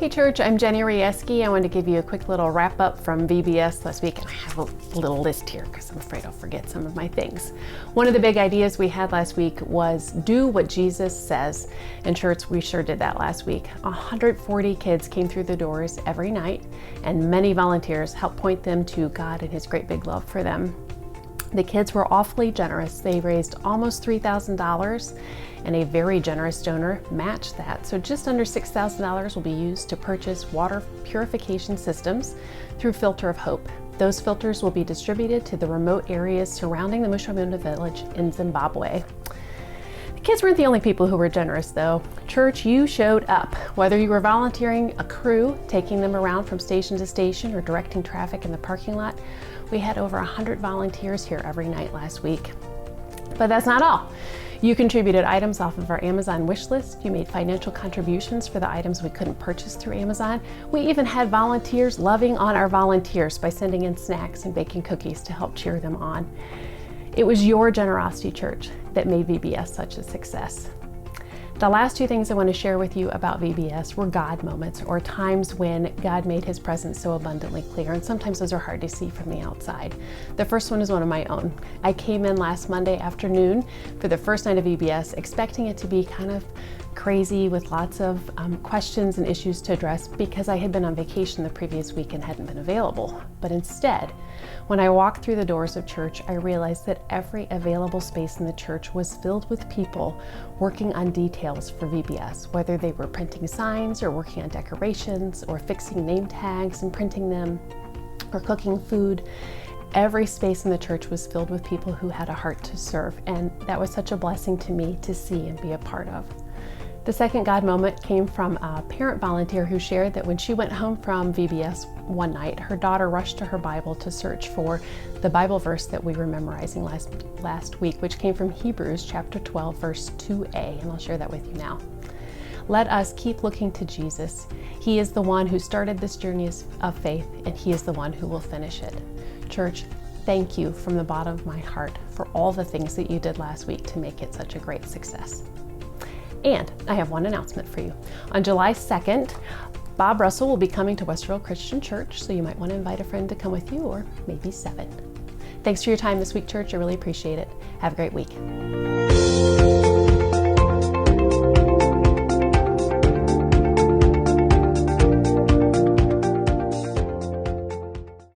Hey church, I'm Jenny Rieski. I wanted to give you a quick little wrap up from VBS last week, and I have a little list here because I'm afraid I'll forget some of my things. One of the big ideas we had last week was do what Jesus says. In church, we sure did that last week. 140 kids came through the doors every night, and many volunteers helped point them to God and His great big love for them. The kids were awfully generous. They raised almost $3,000, and a very generous donor matched that. So just under $6,000 will be used to purchase water purification systems through Filter of Hope. Those filters will be distributed to the remote areas surrounding the Mushabunda village in Zimbabwe. The kids weren't the only people who were generous though. Church, you showed up. Whether you were volunteering a crew, taking them around from station to station, or directing traffic in the parking lot, we had over 100 volunteers here every night last week. But that's not all. You contributed items off of our Amazon wish list. You made financial contributions for the items we couldn't purchase through Amazon. We even had volunteers loving on our volunteers by sending in snacks and baking cookies to help cheer them on. It was your generosity, church, that made VBS such a success. The last two things I want to share with you about VBS were God moments, or times when God made His presence so abundantly clear, and sometimes those are hard to see from the outside. The first one is one of my own. I came in last Monday afternoon for the first night of VBS, expecting it to be kind of crazy with lots of questions and issues to address because I had been on vacation the previous week and hadn't been available. But instead, when I walked through the doors of church, I realized that every available space in the church was filled with people working on details for VBS, whether they were printing signs or working on decorations or fixing name tags and printing them or cooking food. Every space in the church was filled with people who had a heart to serve, and that was such a blessing to me to see and be a part of. The second God moment came from a parent volunteer who shared that when she went home from VBS one night, her daughter rushed to her Bible to search for the Bible verse that we were memorizing last week, which came from Hebrews chapter 12, verse 2a, and I'll share that with you now. Let us keep looking to Jesus. He is the one who started this journey of faith, and He is the one who will finish it. Church, thank you from the bottom of my heart for all the things that you did last week to make it such a great success. And I have one announcement for you. On July 2nd, Bob Russell will be coming to Westerville Christian Church, so you might want to invite a friend to come with you, or maybe 7. Thanks for your time this week, church. I really appreciate it. Have a great week.